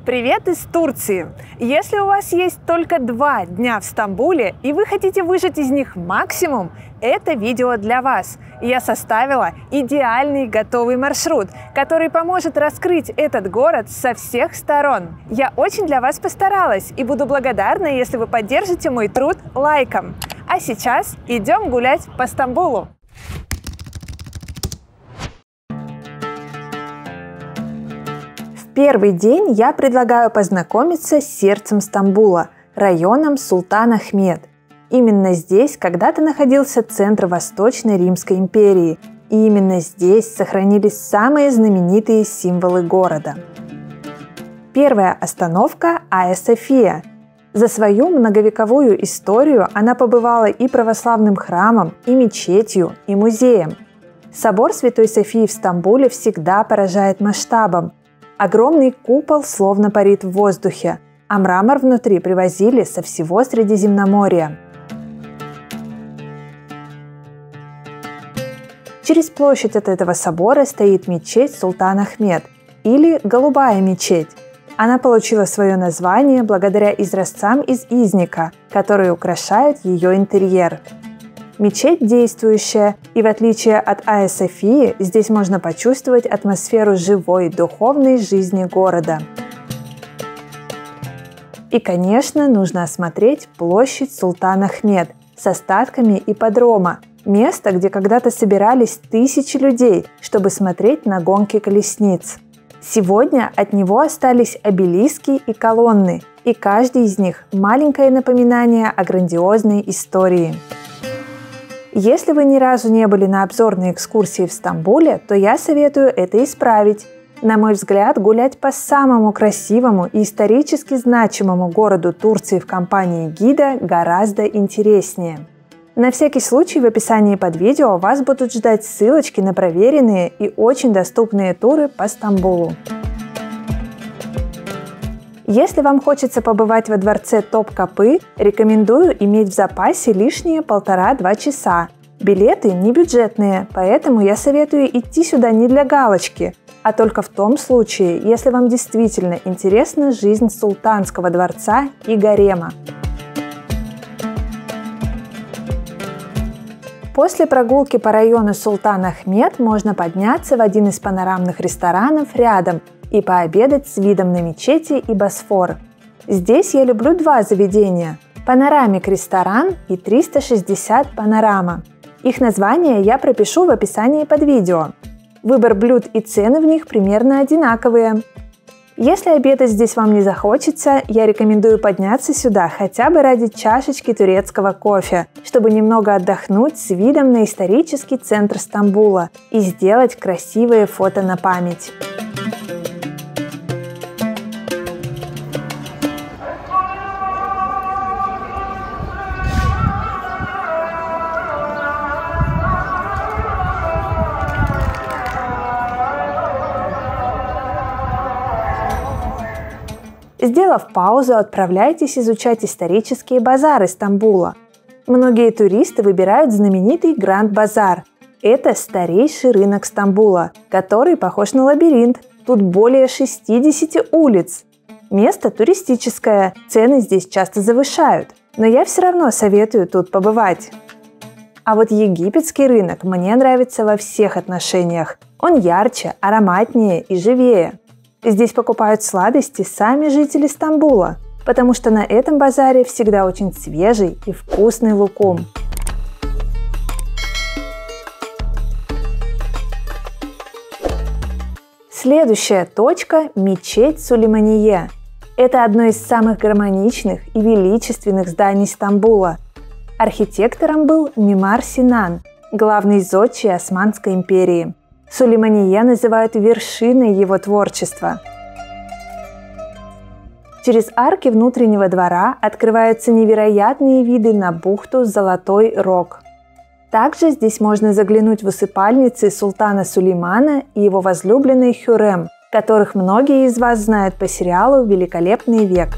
Привет из Турции! Если у вас есть только 2 дня в Стамбуле и вы хотите выжать из них максимум, это видео для вас. Я составила идеальный готовый маршрут, который поможет раскрыть этот город со всех сторон. Я очень для вас постаралась и буду благодарна, если вы поддержите мой труд лайком. А сейчас идем гулять по Стамбулу. Первый день я предлагаю познакомиться с сердцем Стамбула, районом Султан Ахмед. Именно здесь когда-то находился центр Восточной Римской империи, и именно здесь сохранились самые знаменитые символы города. Первая остановка – Айя София. За свою многовековую историю она побывала и православным храмом, и мечетью, и музеем. Собор Святой Софии в Стамбуле всегда поражает масштабом. Огромный купол словно парит в воздухе, а мрамор внутри привозили со всего Средиземноморья. Через площадь от этого собора стоит мечеть Султан Ахмед, или Голубая мечеть. Она получила свое название благодаря изразцам из изника, которые украшают ее интерьер. Мечеть действующая, и в отличие от Айя Софии, здесь можно почувствовать атмосферу живой, духовной жизни города. И, конечно, нужно осмотреть площадь Султан Ахмед с остатками ипподрома, место, где когда-то собирались тысячи людей, чтобы смотреть на гонки колесниц. Сегодня от него остались обелиски и колонны, и каждый из них – маленькое напоминание о грандиозной истории. Если вы ни разу не были на обзорной экскурсии в Стамбуле, то я советую это исправить. На мой взгляд, гулять по самому красивому и исторически значимому городу Турции в компании гида гораздо интереснее. На всякий случай в описании под видео вас будут ждать ссылочки на проверенные и очень доступные туры по Стамбулу. Если вам хочется побывать во дворце Топкапы, рекомендую иметь в запасе лишние 1,5-2 часа. Билеты не бюджетные, поэтому я советую идти сюда не для галочки, а только в том случае, если вам действительно интересна жизнь султанского дворца и гарема. После прогулки по району Султан Ахмед можно подняться в один из панорамных ресторанов рядом и пообедать с видом на мечети и Босфор. Здесь я люблю 2 заведения – Панорамик ресторан и 360 Панорама. Их названия я пропишу в описании под видео. Выбор блюд и цены в них примерно одинаковые. Если обедать здесь вам не захочется, я рекомендую подняться сюда хотя бы ради чашечки турецкого кофе, чтобы немного отдохнуть с видом на исторический центр Стамбула и сделать красивые фото на память. Сделав паузу, отправляйтесь изучать исторические базары Стамбула. Многие туристы выбирают знаменитый Гранд-базар. Это старейший рынок Стамбула, который похож на лабиринт. Тут более 60 улиц. Место туристическое, цены здесь часто завышают, но я все равно советую тут побывать. А вот египетский рынок мне нравится во всех отношениях. Он ярче, ароматнее и живее. Здесь покупают сладости сами жители Стамбула, потому что на этом базаре всегда очень свежий и вкусный лукум. Следующая точка – мечеть Сулеймания. Это одно из самых гармоничных и величественных зданий Стамбула. Архитектором был Мимар Синан, главный зодчий Османской империи. Сулеймания называют вершиной его творчества. Через арки внутреннего двора открываются невероятные виды на бухту Золотой Рог. Также здесь можно заглянуть в усыпальницы султана Сулеймана и его возлюбленной Хюррем, которых многие из вас знают по сериалу «Великолепный век».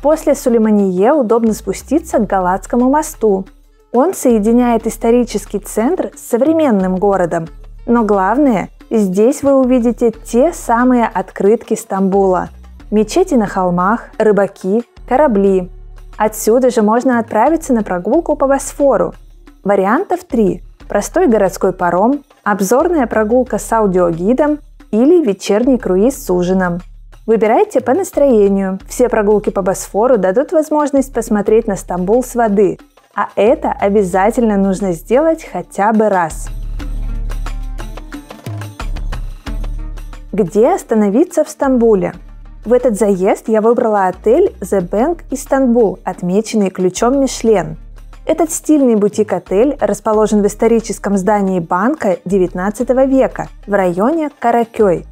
После Сулеймании удобно спуститься к Галатскому мосту. Он соединяет исторический центр с современным городом. Но главное, здесь вы увидите те самые открытки Стамбула. Мечети на холмах, рыбаки, корабли. Отсюда же можно отправиться на прогулку по Босфору. Вариантов 3. Простой городской паром, обзорная прогулка с аудиогидом или вечерний круиз с ужином. Выбирайте по настроению. Все прогулки по Босфору дадут возможность посмотреть на Стамбул с воды, а это обязательно нужно сделать хотя бы раз. Где остановиться в Стамбуле? В этот заезд я выбрала отель The Bank Istanbul, отмеченный ключом Мишлен. Этот стильный бутик-отель расположен в историческом здании банка XIX века в районе Каракёй.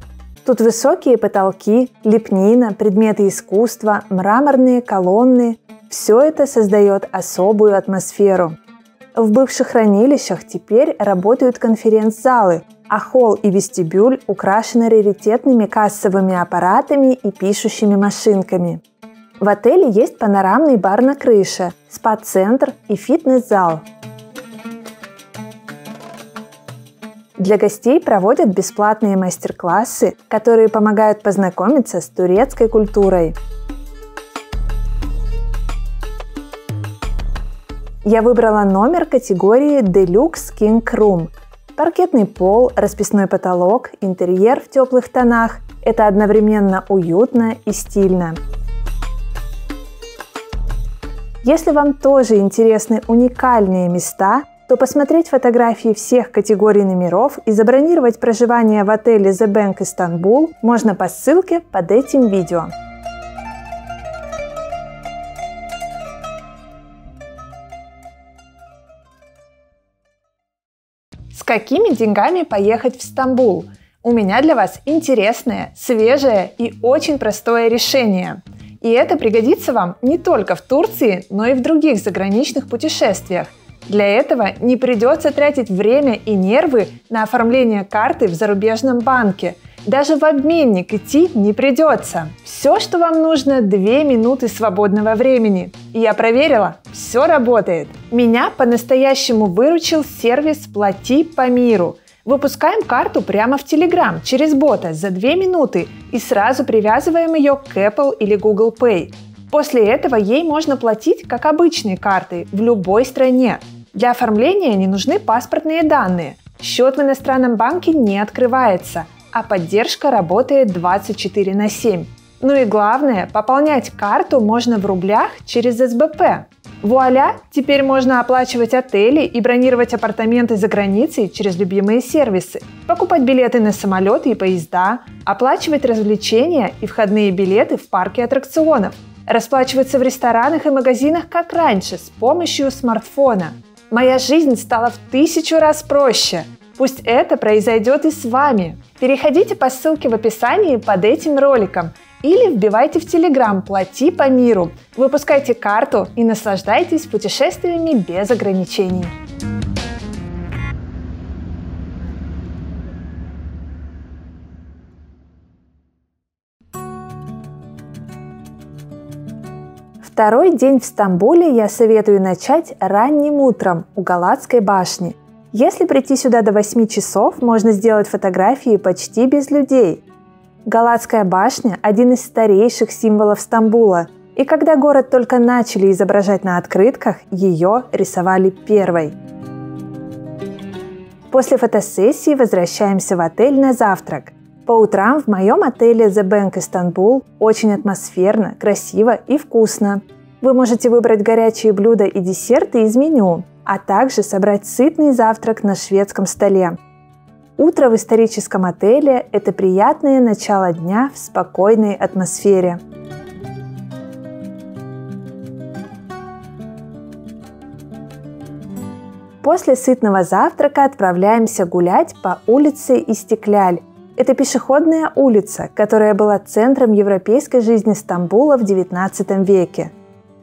Тут высокие потолки, лепнина, предметы искусства, мраморные колонны. Все это создает особую атмосферу. В бывших хранилищах теперь работают конференц-залы, а холл и вестибюль украшены раритетными кассовыми аппаратами и пишущими машинками. В отеле есть панорамный бар на крыше, спа-центр и фитнес-зал. Для гостей проводят бесплатные мастер-классы, которые помогают познакомиться с турецкой культурой. Я выбрала номер категории Deluxe King Room. Паркетный пол, расписной потолок, интерьер в теплых тонах – это одновременно уютно и стильно. Если вам тоже интересны уникальные места, то посмотреть фотографии всех категорий номеров и забронировать проживание в отеле The Bank Istanbul можно по ссылке под этим видео. С какими деньгами поехать в Стамбул? У меня для вас интересное, свежее и очень простое решение. И это пригодится вам не только в Турции, но и в других заграничных путешествиях. Для этого не придется тратить время и нервы на оформление карты в зарубежном банке. Даже в обменник идти не придется. Все, что вам нужно, 2 минуты свободного времени. И я проверила, все работает. Меня по-настоящему выручил сервис «Плати по миру». Выпускаем карту прямо в Telegram через бота за 2 минуты и сразу привязываем ее к Apple или Google Pay. После этого ей можно платить как обычной картой в любой стране. Для оформления не нужны паспортные данные. Счет в иностранном банке не открывается, а поддержка работает 24/7. Ну и главное, пополнять карту можно в рублях через СБП. Вуаля! Теперь можно оплачивать отели и бронировать апартаменты за границей через любимые сервисы, покупать билеты на самолеты и поезда, оплачивать развлечения и входные билеты в парке аттракционов, расплачиваться в ресторанах и магазинах как раньше с помощью смартфона. Моя жизнь стала в 1000 раз проще. Пусть это произойдет и с вами. Переходите по ссылке в описании под этим роликом или вбивайте в Telegram «Плати по миру». Выпускайте карту и наслаждайтесь путешествиями без ограничений. Второй день в Стамбуле я советую начать ранним утром у Галатской башни. Если прийти сюда до 8 часов, можно сделать фотографии почти без людей. Галатская башня – один из старейших символов Стамбула, и когда город только начали изображать на открытках, ее рисовали первой. После фотосессии возвращаемся в отель на завтрак. По утрам в моем отеле The Bank Istanbul очень атмосферно, красиво и вкусно. Вы можете выбрать горячие блюда и десерты из меню, а также собрать сытный завтрак на шведском столе. Утро в историческом отеле – это приятное начало дня в спокойной атмосфере. После сытного завтрака отправляемся гулять по улице Истикляль. Это пешеходная улица, которая была центром европейской жизни Стамбула в XIX веке.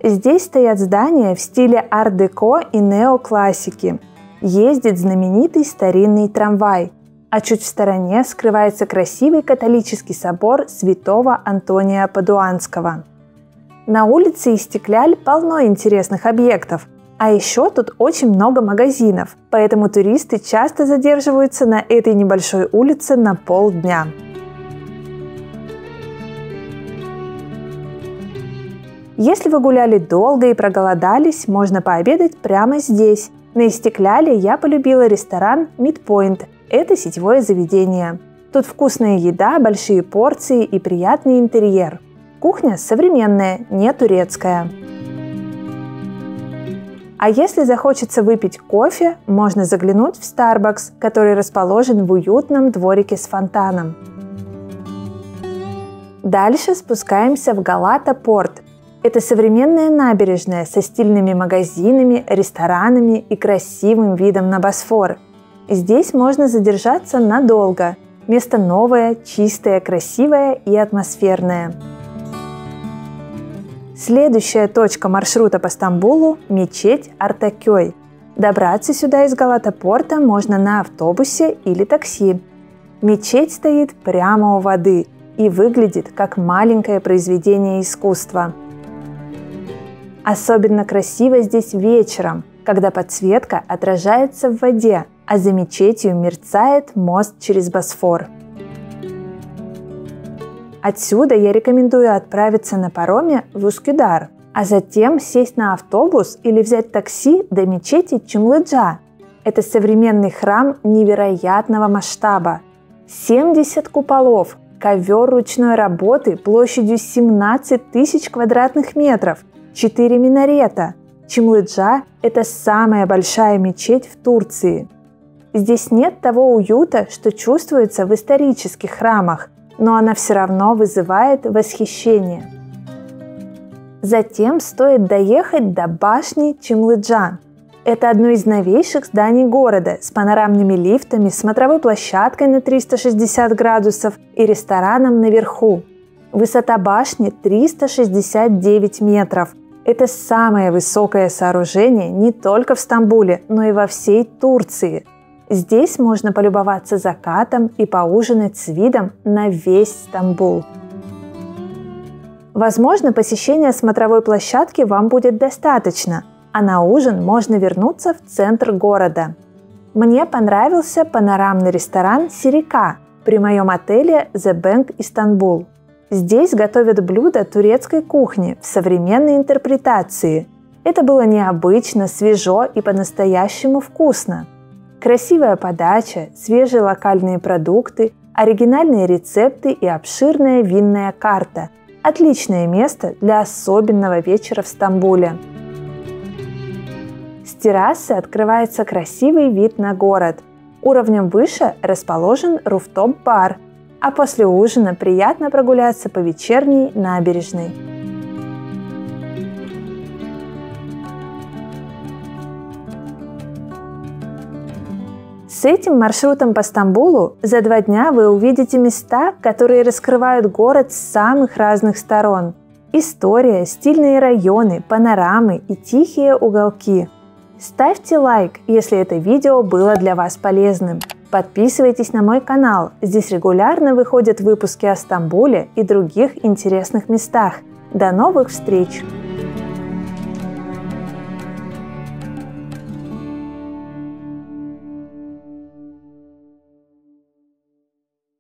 Здесь стоят здания в стиле ар-деко и неоклассики. Ездит знаменитый старинный трамвай. А чуть в стороне скрывается красивый католический собор святого Антония Падуанского. На улице Истикляль полно интересных объектов. А еще тут очень много магазинов, поэтому туристы часто задерживаются на этой небольшой улице на полдня. Если вы гуляли долго и проголодались, можно пообедать прямо здесь. На Истекляле я полюбила ресторан Midpoint. Это сетевое заведение. Тут вкусная еда, большие порции и приятный интерьер. Кухня современная, не турецкая. А если захочется выпить кофе, можно заглянуть в Starbucks, который расположен в уютном дворике с фонтаном. Дальше спускаемся в Галата-Порт. Это современная набережная со стильными магазинами, ресторанами и красивым видом на Босфор. Здесь можно задержаться надолго. Место новое, чистое, красивое и атмосферное. Следующая точка маршрута по Стамбулу – мечеть Артакёй. Добраться сюда из Галата-Порта можно на автобусе или такси. Мечеть стоит прямо у воды и выглядит как маленькое произведение искусства. Особенно красиво здесь вечером, когда подсветка отражается в воде, а за мечетью мерцает мост через Босфор. Отсюда я рекомендую отправиться на пароме в Üsküdar, а затем сесть на автобус или взять такси до мечети Чимлыджа. Это современный храм невероятного масштаба. 70 куполов, ковер ручной работы площадью 17 тысяч квадратных метров, 4 минарета. Чимлыджа – это самая большая мечеть в Турции. Здесь нет того уюта, что чувствуется в исторических храмах, но она все равно вызывает восхищение. Затем стоит доехать до башни Чимлыджа. Это одно из новейших зданий города с панорамными лифтами, смотровой площадкой на 360 градусов и рестораном наверху. Высота башни 369 метров. Это самое высокое сооружение не только в Стамбуле, но и во всей Турции. Здесь можно полюбоваться закатом и поужинать с видом на весь Стамбул. Возможно, посещения смотровой площадки вам будет достаточно, а на ужин можно вернуться в центр города. Мне понравился панорамный ресторан «Сирека» при моем отеле The Bank Istanbul. Здесь готовят блюда турецкой кухни в современной интерпретации. Это было необычно, свежо и по-настоящему вкусно. Красивая подача, свежие локальные продукты, оригинальные рецепты и обширная винная карта. Отличное место для особенного вечера в Стамбуле. С террасы открывается красивый вид на город. Уровнем выше расположен руфтоп-бар, а после ужина приятно прогуляться по вечерней набережной. С этим маршрутом по Стамбулу за 2 дня вы увидите места, которые раскрывают город с самых разных сторон. История, стильные районы, панорамы и тихие уголки. Ставьте лайк, если это видео было для вас полезным. Подписывайтесь на мой канал, здесь регулярно выходят выпуски о Стамбуле и других интересных местах. До новых встреч!